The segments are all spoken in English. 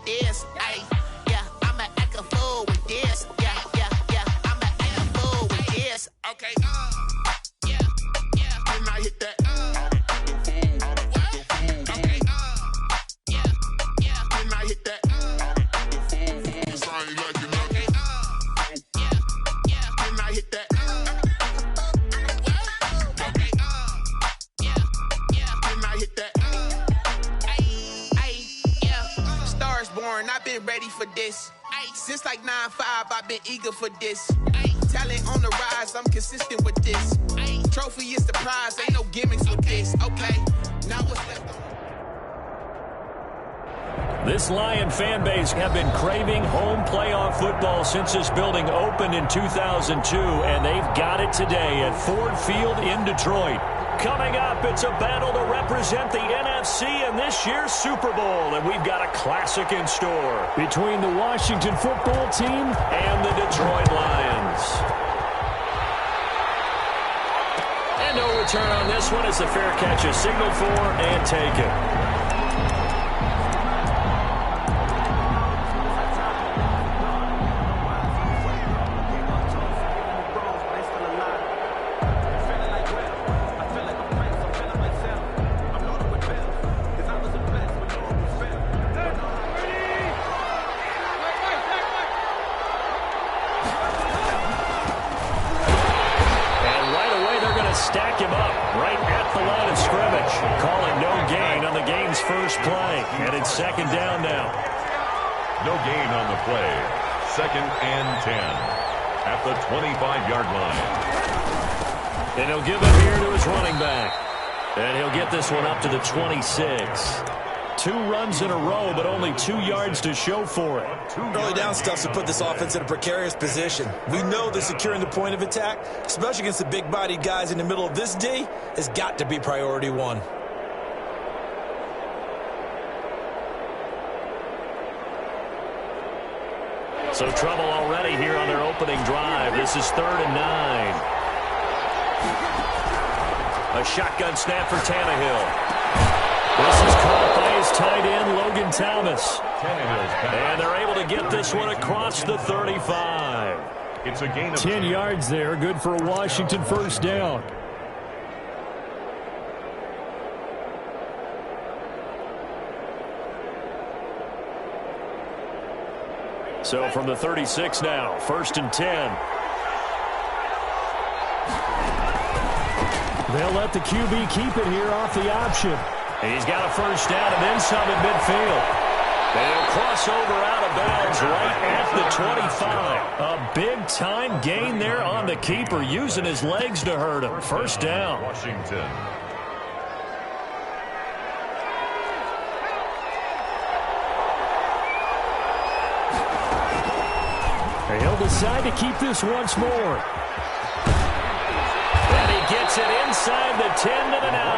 this. Ay, yeah, I'ma act a fool with this. Yeah, yeah, yeah, I'ma act a fool with this. Okay, yeah, yeah. Then I hit that. Okay, yeah, yeah. Then I hit that. Sound like you know. Okay, yeah, yeah. Then I hit that. Okay, yeah, yeah. Then I hit that. Stars born, I've been ready for this. Since like 9-5, I've been eager for this. Talent on the rise, I'm consistent with this. Trophy is the prize, ain't no gimmicks with this. Okay, now what's left on? This Lion fan base have been craving home playoff football since this building opened in 2002, and they've got it today at Ford Field in Detroit. Coming up, it's a battle to represent the NFC in this year's Super Bowl, and we've got a classic in store between the Washington football team and the Detroit Lions. And no return on this one as the fair catch is signaled for and taken. Stack him up right at the line of scrimmage. Calling no gain on the game's first play. And it's second down now. No gain on the play. 2nd and 10 at the 25-yard line. And he'll give it here to his running back. And he'll get this one up to the 26. 2 runs in a row, but only 2 yards to show for it. Early down stuff to put this offense in a precarious position. We know that securing the point of attack, especially against the big-bodied guys in the middle of this D, has got to be priority one. So trouble already here on their opening drive. This is 3rd and 9. A shotgun snap for Tannehill. This is caught by his tight end, Logan Thomas. And they're able to get this one across the 35. It's a gain of 10 yards there, good for a Washington first down. So from the 36 now, 1st and 10. They'll let the QB keep it here off the option. And he's got a first down and then some at midfield. And he'll cross over out of bounds right at the 25. A big-time gain there on the keeper, using his legs to hurt him. First down. Washington. He'll decide to keep this once more. And he gets it inside the 10 to the 9.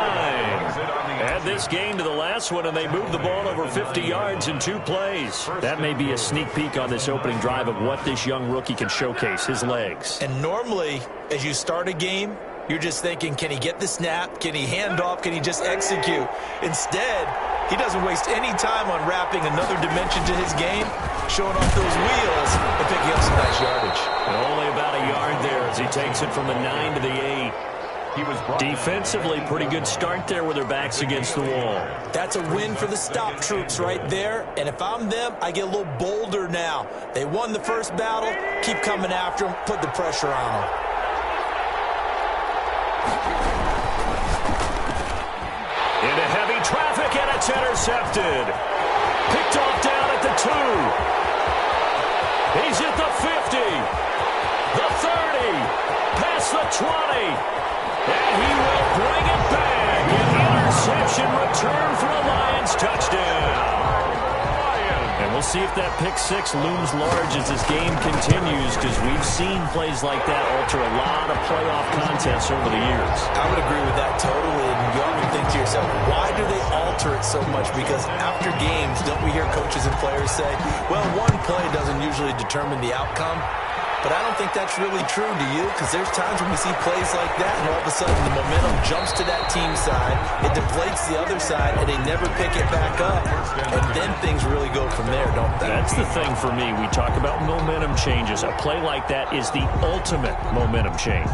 Add this gain to the last one, and they move the ball over 50 yards in 2 plays. That may be a sneak peek on this opening drive of what this young rookie can showcase, his legs. And normally, as you start a game, you're just thinking, can he get the snap? Can he hand off? Can he just execute? Instead, he doesn't waste any time on wrapping another dimension to his game, showing off those wheels and picking up some nice yardage. And only about a yard there as he takes it from the 9 to the 8. Defensively, pretty good start there with their backs against the wall. That's a win for the stop troops right there. And if I'm them, I get a little bolder now. They won the first battle. Keep coming after them. Put the pressure on them. Into heavy traffic, and it's intercepted. Picked off down at the 2. He's at the 50. The 30. Past the 20. And he will bring it back. An interception return for a Lions touchdown. And we'll see if that pick 6 looms large as this game continues, because we've seen plays like that alter a lot of playoff contests over the years. I would agree with that totally. And you often think to yourself, why do they alter it so much? Because after games, don't we hear coaches and players say, well, one play doesn't usually determine the outcome? But but I don't think that's really true, do you? Because there's times when we see plays like that, and all of a sudden the momentum jumps to that team side, it deflates the other side, and they never pick it back up, and then things really go from there, don't they? That's the thing for me. We talk about momentum changes. A play like that is the ultimate momentum change.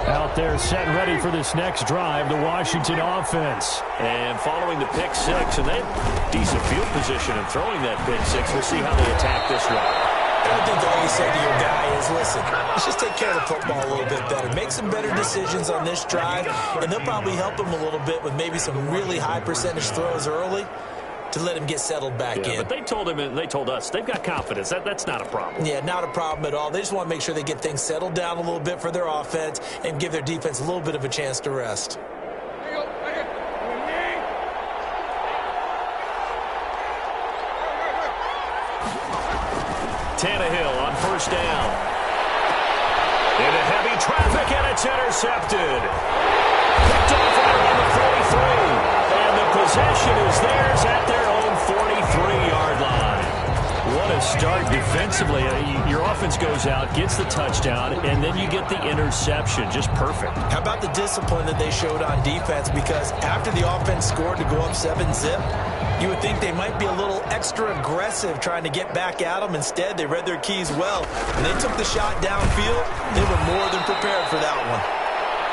Out there set and ready for this next drive, the Washington offense. And following the pick six, and they have decent field position in throwing that pick six. We'll see how they attack this one. I think all you say to your guy is, listen, let's just take care of the football a little bit better. Make some better decisions on this drive, and they'll probably help him a little bit with maybe some really high percentage throws early to let him get settled back in. But they told him and they told us they've got confidence. That's not a problem. Yeah, not a problem at all. They just want to make sure they get things settled down a little bit for their offense and give their defense a little bit of a chance to rest. Tannehill on first down. Into heavy traffic, and it's intercepted. Picked off right around the 43. And the possession is theirs at their own 43-yard line. What a start defensively. Your offense goes out, gets the touchdown, and then you get the interception. Just perfect. How about the discipline that they showed on defense? Because after the offense scored to go up 7-zip, you would think they might be a little extra aggressive trying to get back at them. Instead, they read their keys well. When they took the shot downfield, they were more than prepared for that one.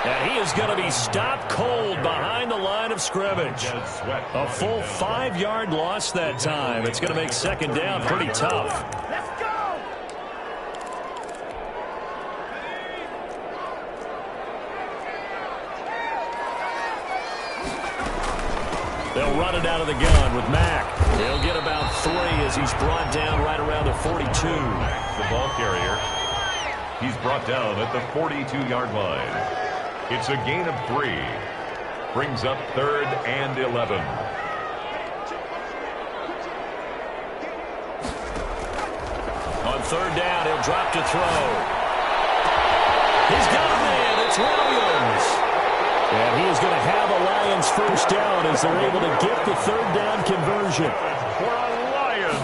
And he is going to be stopped cold behind the line of scrimmage. A full 5-yard loss that time. It's going to make second down pretty tough. Let's go! They'll run it out of the gun with Mack. He'll get about 3 as he's brought down right around the 42. The ball carrier. He's brought down at the 42-yard line. It's a gain of 3. Brings up 3rd and 11. On 3rd down, he'll drop to throw. He's got a man. It's Williams. And he is going to have a Lions first down as they're able to get the 3rd down conversion. For a Lions.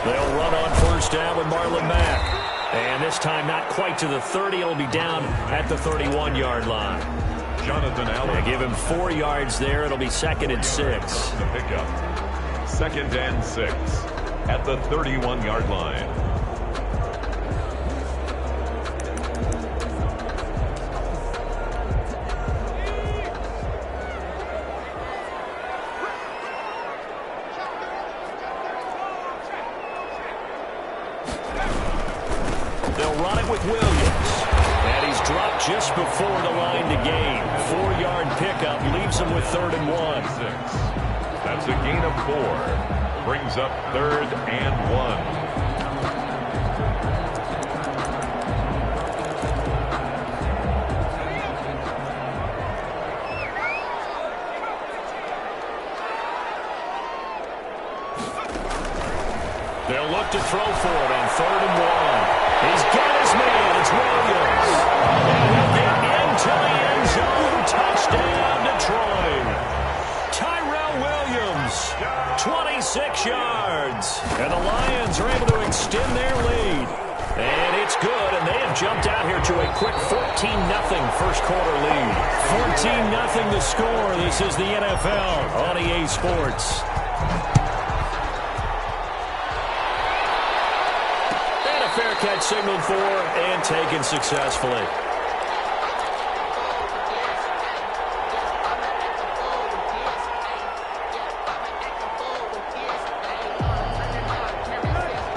They'll run on first down with Marlon Mack. And this time not quite to the 30. It'll be down at the 31-yard line. Jonathan Allen. They give him 4 yards there. It'll be 2nd and 6. The pickup. 2nd and 6 at the 31-yard line. Just before the line to gain. 4-yard pickup leaves him with 3rd and 1. That's a gain of 4. Brings up 3rd and 1. They'll look to throw for it on 3rd and 1. He's got his man. It's Williams. And he'll get into the end zone. Touchdown, Detroit. Tyrell Williams, 26 yards. And the Lions are able to extend their lead. And it's good, and they have jumped out here to a quick 14-0 first quarter lead. 14-0 the score. This is the NFL on EA Sports. Fair catch signaled for and taken successfully.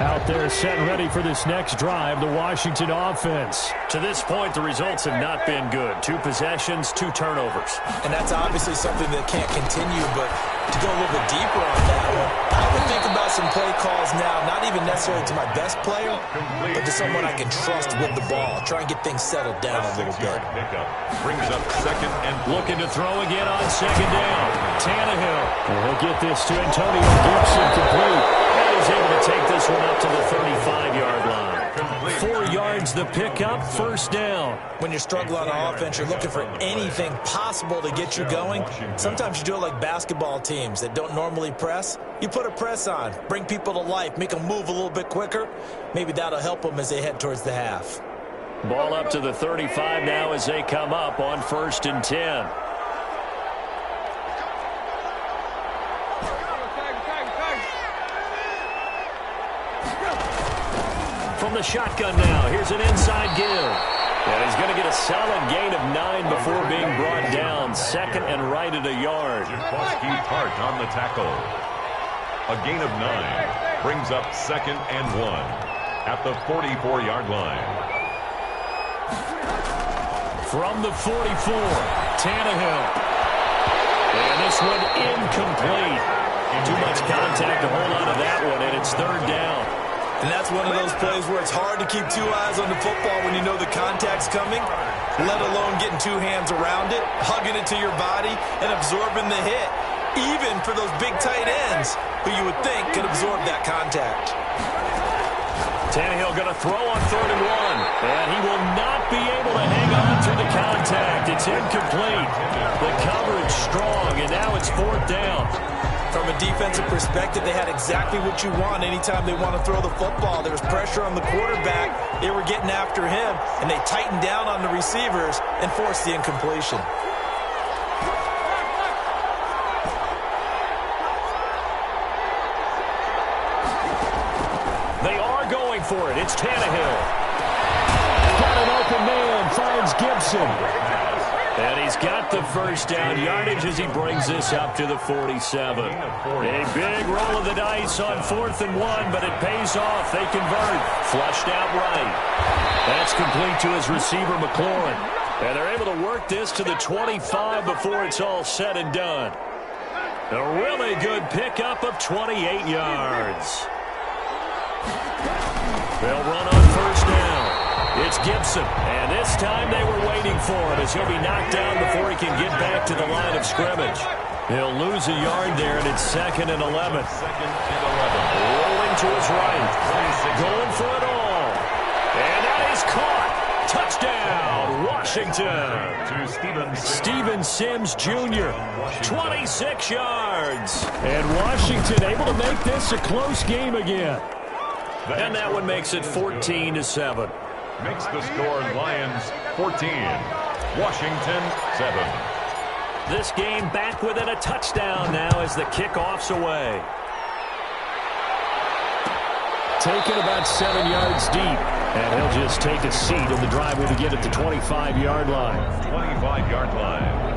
Out there set and ready for this next drive, the Washington offense. To this point, the results have not been good. 2 possessions, 2 turnovers. And that's obviously something that can't continue, but to go a little bit deeper on that one, I would think about some play calls now, not even necessarily to my best player, but to someone I can trust with the ball. Try and get things settled down a little bit. Brings up 2nd and looking to throw again on 2nd down. Tannehill. And he'll get this to Antonio Gibson complete. And he's able to take this one up to the 35-yard line. 4 yards the pickup, first down. When you're struggling on offense, you're looking for anything possible to get you going. Sometimes you do it like basketball teams that don't normally press. You put a press on, bring people to life, make them move a little bit quicker. Maybe that'll help them as they head towards the half. Ball up to the 35 now as they come up on 1st and 10. From the shotgun now, here's an inside give. And he's going to get a solid gain of 9 before being brought down. 2nd and right at a yard. Keith Hart on the tackle. A gain of 9 brings up 2nd and 1 at the 44-yard line. From the 44, Tannehill. And this one incomplete. Too much contact to hold on to that one, and it's 3rd down. And that's one of those plays where it's hard to keep 2 eyes on the football when you know the contact's coming, let alone getting 2 hands around it, hugging it to your body, and absorbing the hit, even for those big tight ends who you would think could absorb that contact. Tannehill going to throw on 3rd and 1, and he will not be able to hang on to the contact. It's incomplete. The coverage strong, and now it's 4th down. From a defensive perspective, they had exactly what you want anytime they want to throw the football. There was pressure on the quarterback. They were getting after him, and they tightened down on the receivers and forced the incompletion. They are going for it. It's Tannehill. Got an open man, finds Gibson. And he's got the first down yardage as he brings this up to the 47. A big roll of the dice on 4th and 1, but it pays off. They convert. Flushed out right. That's complete to his receiver, McLaurin. And they're able to work this to the 25 before it's all said and done. A really good pickup of 28 yards. They'll run on 1st down. It's Gibson, and this time they were waiting for him as he'll be knocked down before he can get back to the line of scrimmage. He'll lose a yard there, and it's 2nd and 11. Rolling to his right. Going for it all. And that is caught. Touchdown, Washington. Steven Sims Jr., 26 yards. And Washington able to make this a close game again. And that one makes it 14-7. Makes the score Lions 14, Washington 7. This game back within a touchdown now as the kickoff's away. Taken about 7 yards deep. And he'll just take a seat, and the drive will begin at the 25-yard line. 25-yard line.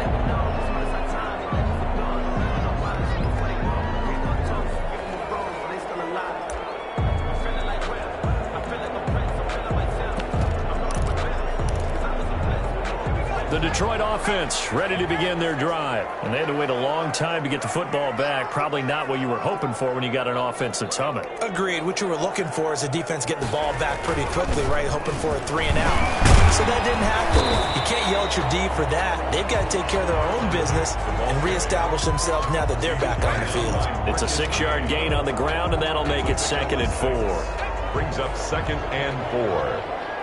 The Detroit offense ready to begin their drive. And they had to wait a long time to get the football back. Probably not what you were hoping for when you got an offense that's humming. Agreed. What you were looking for is a defense getting the ball back pretty quickly, right? Hoping for a 3 and out. So that didn't happen. You can't yell at your D for that. They've got to take care of their own business and reestablish themselves now that they're back on the field. It's a 6-yard gain on the ground, and that'll make it 2nd and 4. Brings up 2nd and 4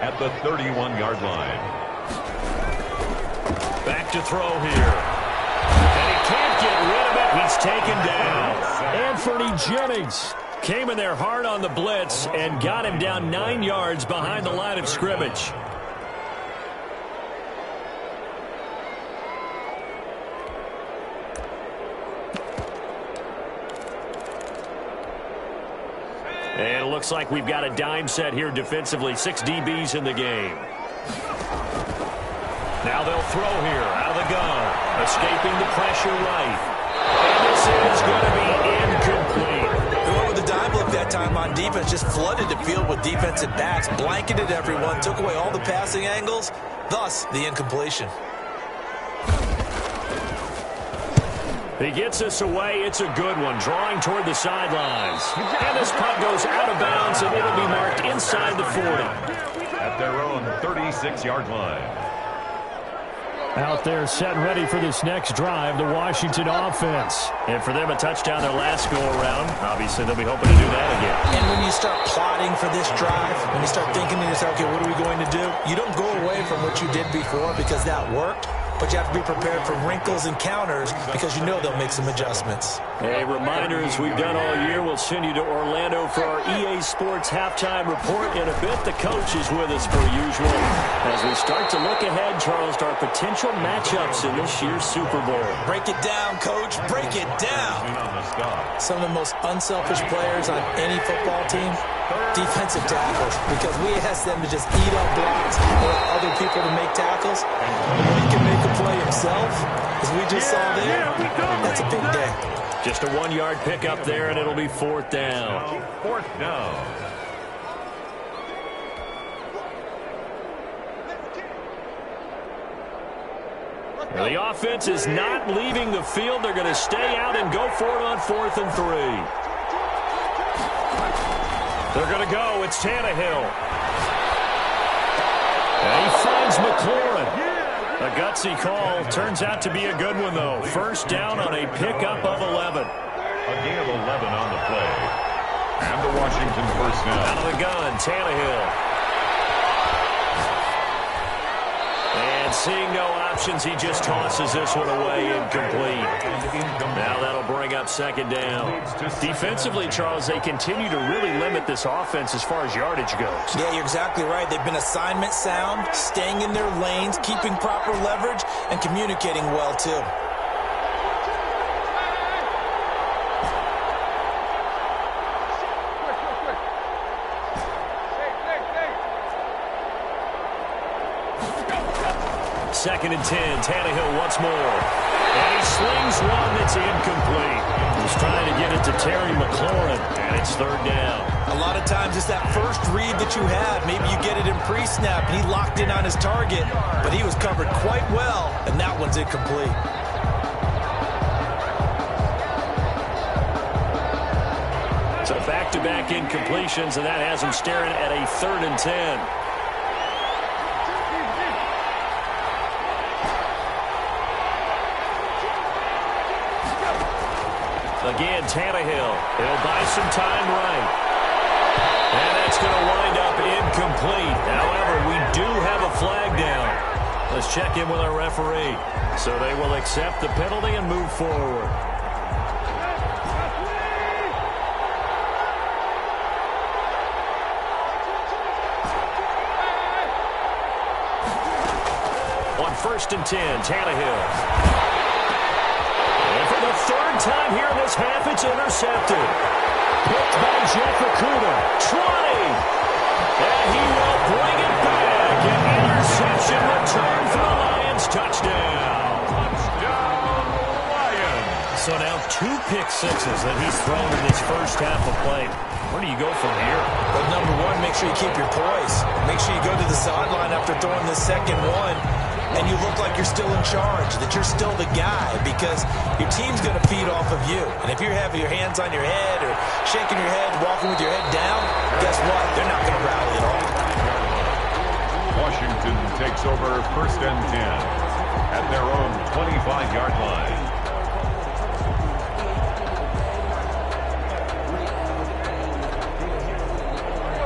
at the 31-yard line. Back to throw here. And he can't get rid of it. He's taken down. Anthony Jennings came in there hard on the blitz and got him down 9 yards behind the line of scrimmage. And it looks like we've got a dime set here defensively. 6 DBs in the game. Now they'll throw here out of the gun. Escaping the pressure right. And this is going to be incomplete. They went with the dime look that time on defense. Just flooded the field with defensive backs. Blanketed everyone. Took away all the passing angles. Thus, the incompletion. He gets this away. It's a good one. Drawing toward the sidelines. And this punt goes out of bounds, and it'll be marked inside the 40. At their own 36-yard line. Out there set and ready for this next drive, the Washington offense. And for them, a touchdown their last go-around. Obviously, they'll be hoping to do that again. And when you start plotting for this drive, when you start thinking to yourself, okay, what are we going to do? You don't go away from what you did before because that worked. But you have to be prepared for wrinkles and counters because you know they'll make some adjustments. A reminder, as we've done all year, we'll send you to Orlando for our EA Sports halftime report. In a bit, the coach is with us per usual. As we start to look ahead, Charles, to our potential matchups in this year's Super Bowl. Break it down, Coach. Break it down. Some of the most unselfish players on any football team, defensive tackles, because we ask them to just eat up blocks or other people to make tackles. When he can make a play himself, as we just saw there, that's a big day. Just a 1-yard pickup there, and it'll be 4th down. 4th down. The offense is not leaving the field. They're going to stay out and go for it on 4th and 3. They're going to go. It's Tannehill. And he finds McLaurin. A gutsy call. Turns out to be a good one, though. 1st down on a pickup of 11. A gain of 11 on the play. And the Washington 1st down. Out of the gun, Tannehill. And seeing no options, he just tosses this one away, incomplete. Now that'll bring up 2nd down. Defensively, Charles, they continue to really limit this offense as far as yardage goes. Yeah, you're exactly right. They've been assignment sound, staying in their lanes, keeping proper leverage, and communicating well, too. Second and 10, Tannehill once more. And he slings one that's incomplete. He's trying to get it to Terry McLaurin, and it's 3rd down. A lot of times it's that first read that you have. Maybe you get it in pre-snap, and he locked in on his target, but he was covered quite well, and that one's incomplete. So back-to-back incompletions, and that has him staring at a 3rd and 10. Again, Tannehill. He'll buy some time right. And that's going to wind up incomplete. However, we do have a flag down. Let's check in with our referee. So they will accept the penalty and move forward. On 1st and 10, Tannehill. For the 3rd time here in this half, it's intercepted. Picked by Jeff Okuda. 20. And he will bring it back. An interception return for the Lions. Touchdown. Touchdown, Lions. So now 2 pick sixes that he's thrown in this first half of play. Where do you go from here? Well, number one, make sure you keep your poise. Make sure you go to the sideline after throwing the second one, and you look like you're still in charge, that you're still the guy, because your team's going to feed off of you. And if you're having your hands on your head or shaking your head, walking with your head down, guess what? They're not going to rally at all. Washington takes over 1st and 10 at their own 25-yard line.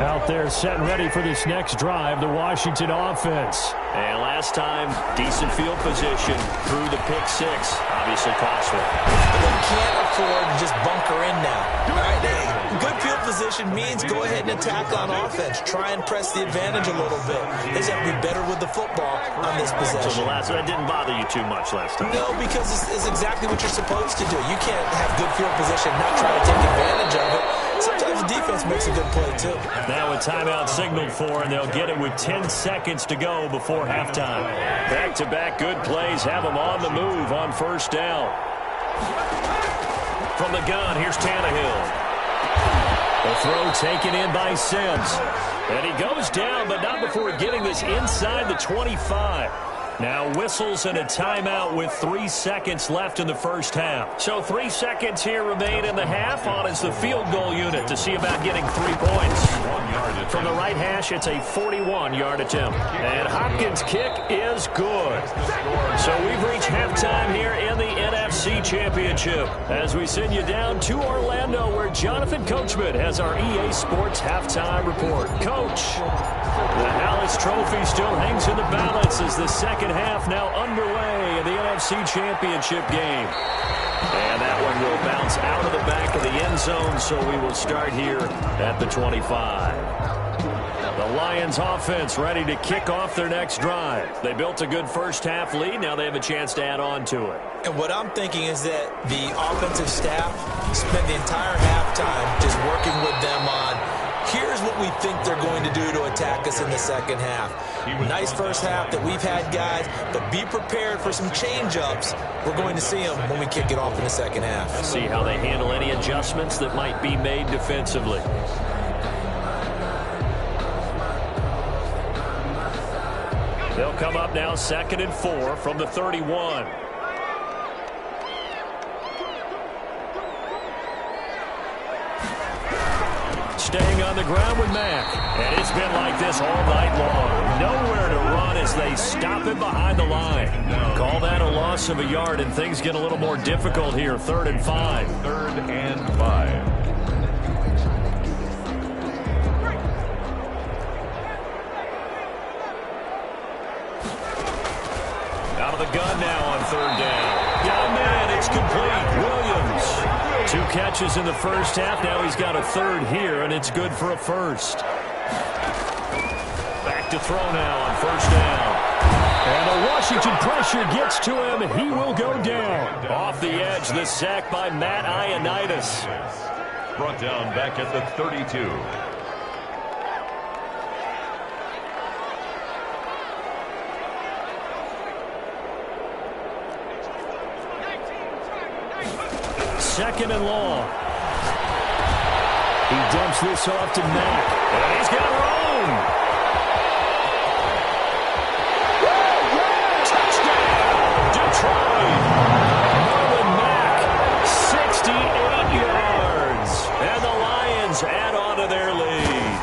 Out there set and ready for this next drive, the Washington offense. And last time, decent field position through the pick 6. Obviously costly. They can't afford to just bunker in now. All right, good field position means go ahead and attack on offense. Try and press the advantage a little bit. They just have to be better with the football on this possession. So that didn't bother you too much last time? No, because it's exactly what you're supposed to do. You can't have good field position and not try to take advantage of it. Sometimes the defense makes a good play, too. Now a timeout signaled for, and they'll get it with 10 seconds to go before halftime. Back-to-back good plays have them on the move on 1st down. From the gun, here's Tannehill. The throw taken in by Sims. And he goes down, but not before getting this inside the 25. Now whistles and a timeout with 3 seconds left in the first half. So 3 seconds here remain in the half. On is the field goal unit to see about getting 3 points. From the right hash, it's a 41-yard attempt. And Hopkins' kick is good. So we've reached halftime here in the NFC Championship as we send you down to Orlando where Jonathan Coachman has our EA Sports halftime report. Coach, the Hallis Trophy still hangs in the balance as the second half now underway in the NFC Championship game. And that one will bounce out of the back of the end zone, so we will start here at the 25. The Lions offense ready to kick off their next drive. They built a good first half lead. Now they have a chance to add on to it. And what I'm thinking is that the offensive staff spent the entire halftime just working with them on here's what we think they're going to do to attack us in the second half. Nice first half that we've had, guys, but be prepared for some change-ups. We're going to see them when we kick it off in the second half. See how they handle any adjustments that might be made defensively. They'll come up now 2nd and 4 from the 31. Staying on the ground with Mack. And it's been like this all night long. Nowhere to run as they stop it behind the line. Call that a loss of a yard, and things get a little more difficult here. 3rd and 5. 3rd and 5. Out of the gun now on 3rd down. Got a man. It's complete. Williams. 2 catches in the first half. Now he's got a 3rd here, and it's good for a 1st. Back to throw now on 1st down. And the Washington pressure gets to him. He will go down. Off the edge, the sack by Matt Ioannidis. Brought down back at the 32. Second and long. He dumps this off to Mack. And he's got room. Touchdown, Detroit. Marlon Mack, 68 yards. And the Lions add on to their lead.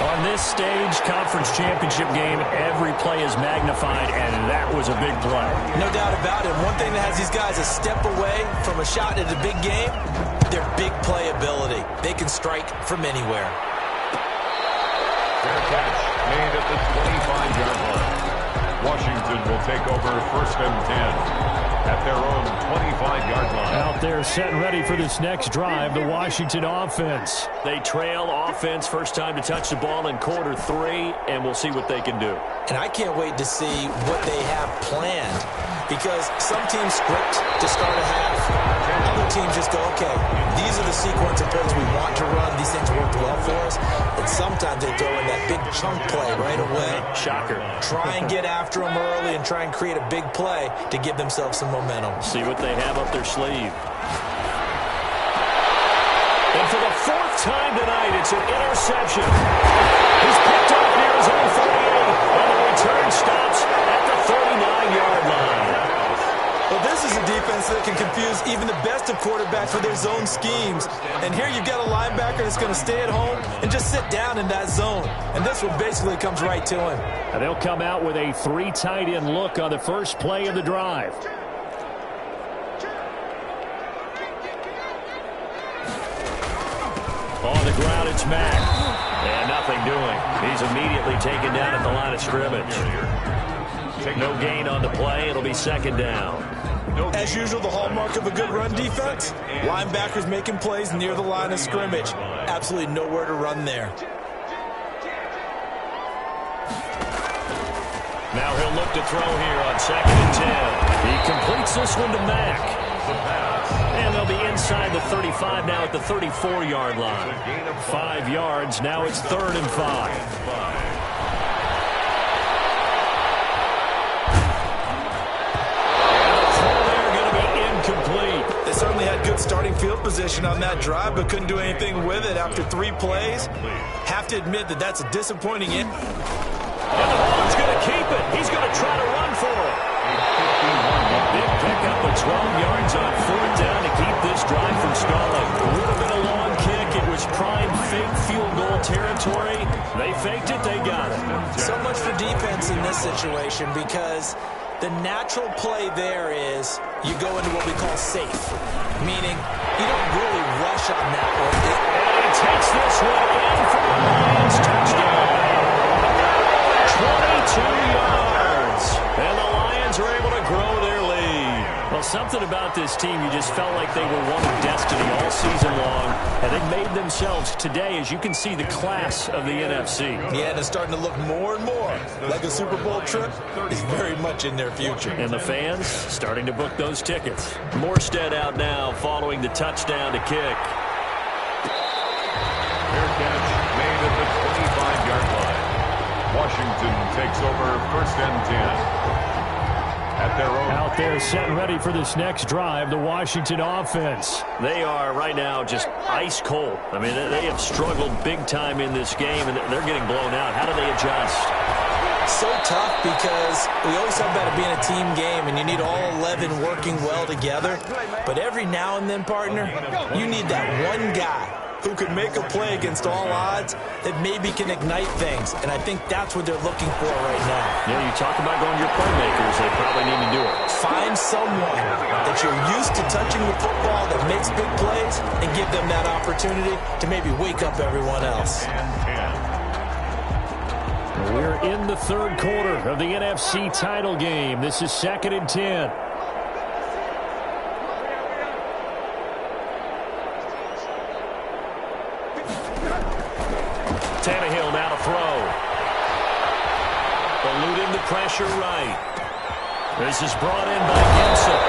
On this stage, conference championship game, every play is magnified, and that was a big play. No doubt about it. One thing that has these guys a step away from a shot at a big game, their big play ability. They can strike from anywhere. Fair catch made at the 25-yard line. Washington will take over 1st and 10 at their own 25-yard line. Out there set and ready for this next drive, the Washington offense. They trail offense first time to touch the ball in quarter 3, and we'll see what they can do. And I can't wait to see what they have planned, because some teams script to start a half. Other teams just go, okay, these are the sequence of plays we want to run. These things worked well for us. And sometimes they throw in that big chunk play right away. Shocker. Try and get after them early and try and create a big play to give themselves some momentum. See what they have up their sleeve. And for the 4th time tonight, it's an interception. He's picked off near his own 48, and the return stops at the 39-yard line. Well, this is a defense that can confuse even the best of quarterbacks with their zone schemes. And here you've got a linebacker that's going to stay at home and just sit down in that zone. And this one basically comes right to him. And they'll come out with a 3 tight end look on the first play of the drive. On the ground, it's Mack. And nothing doing. He's immediately taken down at the line of scrimmage. No gain on the play. It'll be 2nd down. As usual, the hallmark of a good run defense, linebackers making plays near the line of scrimmage. Absolutely nowhere to run there. Now he'll look to throw here on 2nd and 10. He completes this one to Mack. And they'll be inside the 35 now at the 34-yard line. 5 yards. Now it's 3rd and 5. They certainly had good starting field position on that drive, but couldn't do anything with it after 3 plays. Have to admit that that's a disappointing end. And the ball's going to keep it. He's going to try to run for it. Big pickup of 12 yards on 4th down to keep this drive from stalling. A little bit of long kick. It was prime fake field goal territory. They faked it. They got it. So much for defense in this situation, because the natural play there is you go into what we call safe, meaning you don't really rush on that one. And he takes this one in for the Lions touchdown. 22 yards. And the Lions are able to grow their lead. Well, something about this team, you just felt like they were one of destiny all season long. And they made themselves today, as you can see, the class of the NFC. Yeah, and it's starting to look more and more like a Super Bowl trip is very much in their future. And the fans starting to book those tickets. Morstead out now following the touchdown to kick. Fair catch made at the 25-yard line. Washington takes over 1st and 10. At their own. Out there set and ready for this next drive, the Washington offense. They are right now just ice cold. I mean, they have struggled big time in this game, and they're getting blown out. How do they adjust? So tough, because we always talk about it being a team game, and you need all 11 working well together. But every now and then, partner, you need that one guy who can make a play against all odds that maybe can ignite things. And I think that's what they're looking for right now. Yeah, you talk about going to your playmakers. They probably need to do it. Find someone that you're used to touching the football that makes big plays and give them that opportunity to maybe wake up everyone else. We're in the 3rd quarter of the NFC title game. This is 2nd and 10. Tannehill now to throw. Eluding the pressure right. This is brought in by Gibson.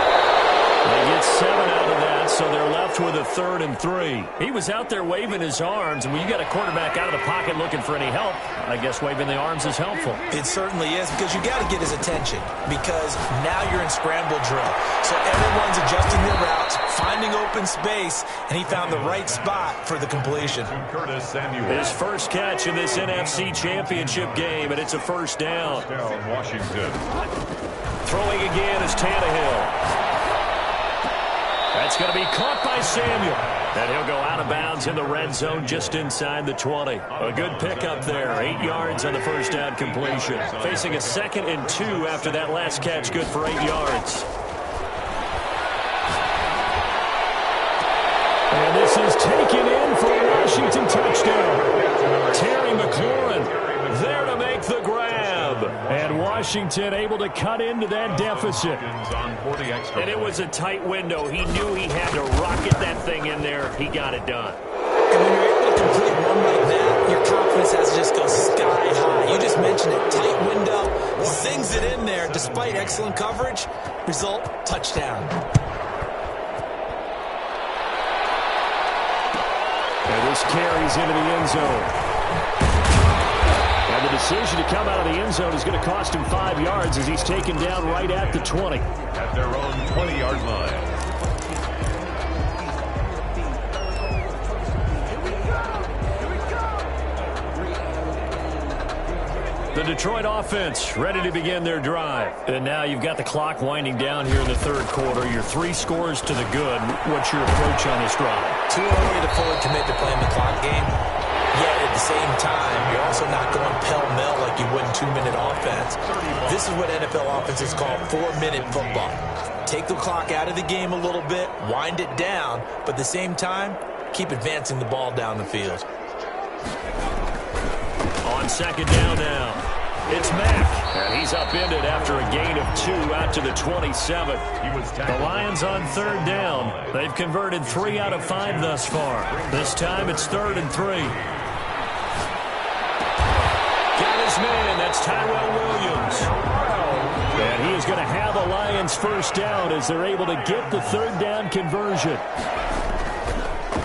They get 7 out of that, so they're left with a 3rd and 3. He was out there waving his arms, and when you got a quarterback out of the pocket looking for any help, I guess waving the arms is helpful. It certainly is, because you got to get his attention, because now you're in scramble drill. So everyone's adjusting their routes, finding open space, and he found the right spot for the completion. His first catch in this NFC Championship game, and it's a 1st down. Washington. Throwing again is Tannehill. That's going to be caught by Samuel. And he'll go out of bounds in the red zone just inside the 20. A good pickup there. 8 yards on the 1st down completion. Facing a 2nd and 2 after that last catch. Good for 8 yards. And this is taken in for a Washington touchdown. Terry McLaurin there to make the grab. And Washington able to cut into that deficit. And it was a tight window. He knew he had to rocket that thing in there. He got it done. And when you're able to complete one like that, your confidence has to just go sky high. You just mentioned it. Tight window. Zings it in there despite excellent coverage. Result, touchdown. And this carries into the end zone. And the decision to come out of the end zone is going to cost him 5 yards as he's taken down right at the 20. At their own 20-yard line. The Detroit offense ready to begin their drive. And now you've got the clock winding down here in the 3rd quarter. Your 3 scores to the good. What's your approach on this drive? Too early to fully commit to playing the clock game. Yet at the same time, you're also not going pell-mell like you would in 2-minute offense. This is what NFL offenses call 4-minute football. Take the clock out of the game a little bit, wind it down, but at the same time, keep advancing the ball down the field. On 2nd down now. It's Mack, and he's upended after a gain of 2 out to the 27. The Lions on 3rd down. They've converted 3 out of 5 thus far. This time it's 3rd and 3. Got his man. That's Tyrell Williams. And he is going to have the Lions 1st down as they're able to get the 3rd down conversion.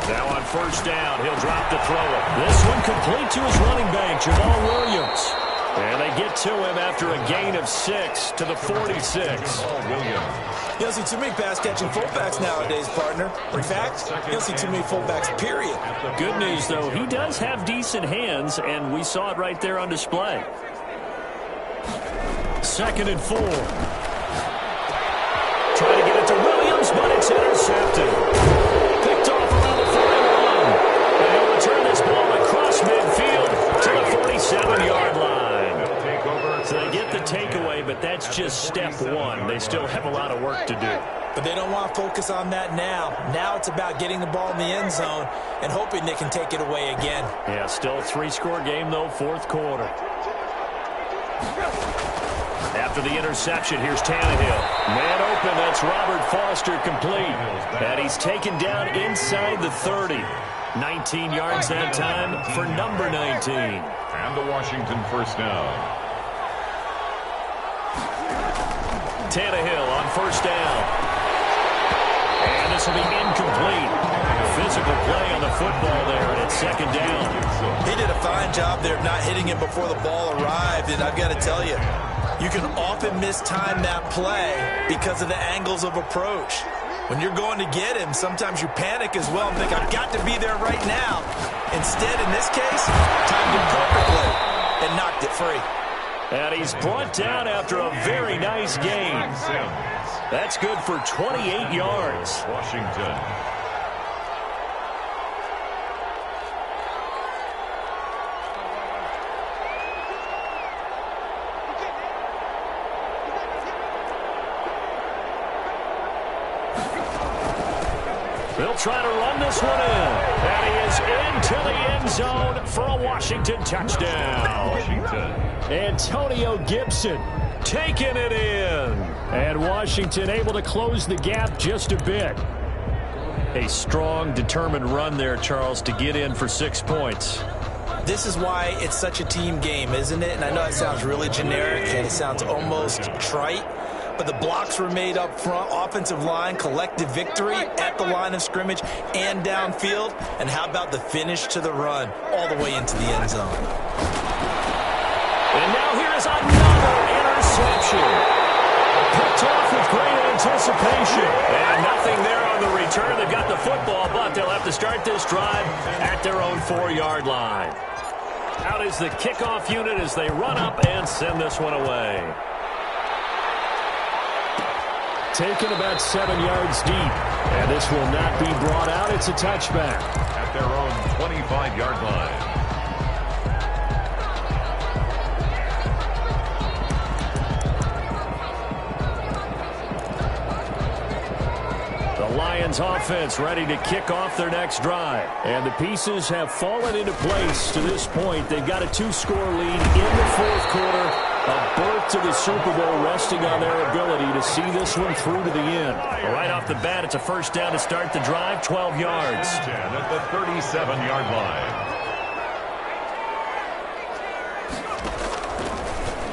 Now on 1st down, he'll drop to throw it. This one complete to his running back, Jamal Williams. And they get to him after a gain of 6 to the 46. You don't see too many pass-catching fullbacks nowadays, partner. In fact, you don't see too many fullbacks, period. Good news, though, he does have decent hands, and we saw it right there on display. 2nd and 4. Trying to get it to Williams, but it's intercepted. Picked off around the 41. And he'll return this ball across midfield to the 47-yard line. So they get the takeaway, but that's just step one. They still have a lot of work to do. But they don't want to focus on that now. Now it's about getting the ball in the end zone and hoping they can take it away again. Yeah, still a 3-score game, though, 4th quarter. After the interception, here's Tannehill. Man open, that's Robert Foster complete. And he's taken down inside the 30. 19 yards that time for number 19. And the Washington first down. Tannehill on first down. And this will be incomplete. Physical play on the football there, and it's 2nd down. He did a fine job there of not hitting it before the ball arrived, and I've got to tell you, you can often mistime that play because of the angles of approach. When you're going to get him, sometimes you panic as well and think, I've got to be there right now. Instead, in this case, timed it perfectly and knocked it free. And he's brought down after a very nice game. That's good for 28 yards. Washington. They'll try to run this one in. And he is into the end zone for a Washington touchdown. Washington. Antonio Gibson taking it in. And Washington able to close the gap just a bit. A strong, determined run there, Charles, to get in for 6 points. This is why it's such a team game, isn't it? And I know it sounds really generic and it sounds almost trite, but the blocks were made up front, offensive line, collective victory at the line of scrimmage and downfield. And how about the finish to the run all the way into the end zone? And now here is another interception. Picked off with great anticipation. And nothing there on the return. They've got the football, but they'll have to start this drive at their own 4-yard line. Out is the kickoff unit as they run up and send this one away. Taken about 7 yards deep. And this will not be brought out. It's a touchback. At their own 25-yard line. Lions offense ready to kick off their next drive. And the pieces have fallen into place to this point. They've got a 2-score lead in the 4th quarter. A berth to the Super Bowl resting on their ability to see this one through to the end. Right off the bat, it's a first down to start the drive, 12 yards. 10 at the 37-yard line.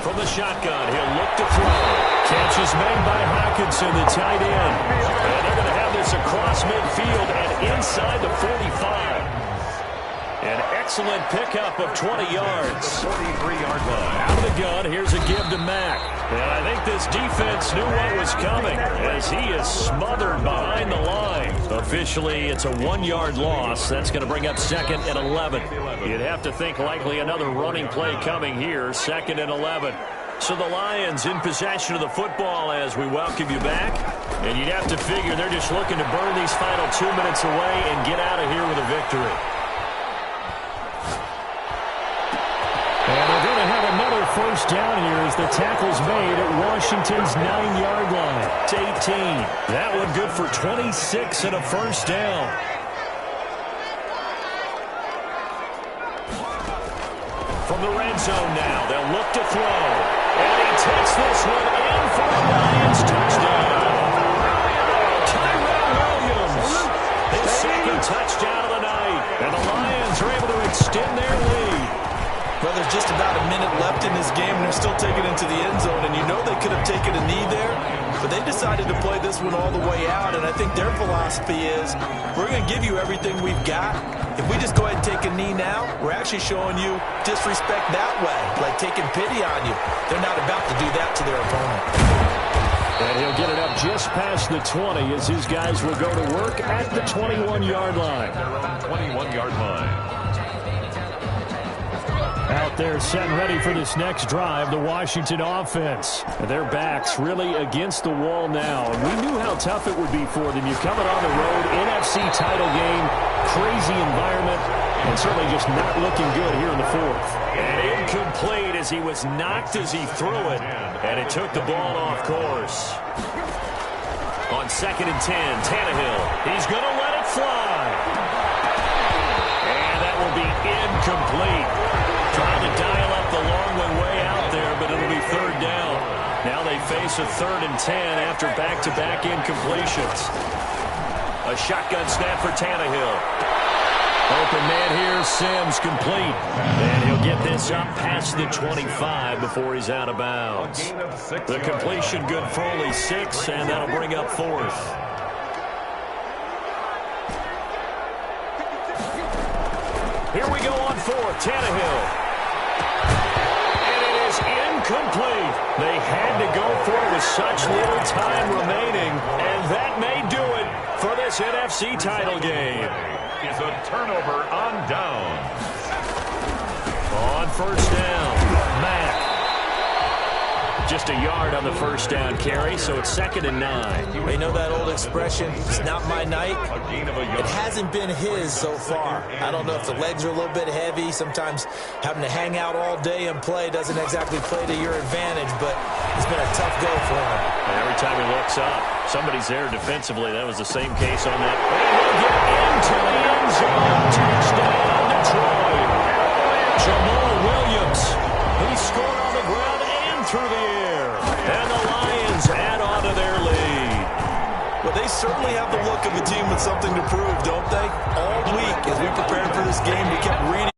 From the shotgun, he'll look to throw. Catch is made by Hawkinson, the tight end. And they're going to have this across midfield and inside the 45. An excellent pickup of 20 yards. 43-yard line. Out of the gun, here's a give to Mack. And I think this defense knew what was coming as he is smothered behind the line. Officially, it's a 1-yard loss. That's going to bring up 2nd and 11. You'd have to think likely another running play coming here, 2nd and 11. So the Lions in possession of the football as we welcome you back. And you'd have to figure they're just looking to burn these final 2 minutes away and get out of here with a victory. And they're going to have another first down here as the tackle's made at Washington's 9-yard line. It's 18. That one good for 26 and a first down. From the red zone now, they'll look to throw. And he takes this one in for the Lions touchdown. Tyrell Williams, his 2nd touchdown of the night. And the Lions are able to extend their lead. Well, there's just about a minute left in this game, and they're still taking it into the end zone. And you know they could have taken a knee there, but they decided to play this one all the way out. And I think their philosophy is, we're going to give you everything we've got. If we just go ahead and take a knee now, we're actually showing you disrespect that way, like taking pity on you. They're not about to do that to their opponent. And he'll get it up just past the 20 as his guys will go to work at the 21-yard line. 21-yard line. Out there set and ready for this next drive, the Washington offense. And their backs really against the wall now. And we knew how tough it would be for them. You're coming on the road, NFC title game, crazy environment, and certainly just not looking good here in the fourth. And incomplete as he was knocked as he threw it. And it took the ball off course. On 2nd and 10, Tannehill. He's going to let it fly. And that will be incomplete. Trying to dial up the long way out there, but it'll be 3rd down. Now they face a 3rd and 10 after back-to-back incompletions. A shotgun snap for Tannehill. Open man here, Sims complete. And he'll get this up past the 25 before he's out of bounds. The completion good for only 6, and that'll bring up 4th. Here we go on 4th, Tannehill. Incomplete. They had to go for it with such little time remaining, and that may do it for this NFC title game. Is a turnover on downs. On 1st down, Mack. Just a yard on the 1st down carry, so it's 2nd and 9. You know that old expression, it's not my night? It hasn't been his so far. I don't know if the legs are a little bit heavy. Sometimes having to hang out all day and play doesn't exactly play to your advantage, but it's been a tough go for him. And every time he looks up, somebody's there defensively. That was the same case on that. And he'll get into the end zone. Touchdown, Detroit. Jamal Williams. He scored on the ground and through the air. And the Lions add on to their lead. Well, they certainly have the look of a team with something to prove, don't they? All week as we prepared for this game, we kept reading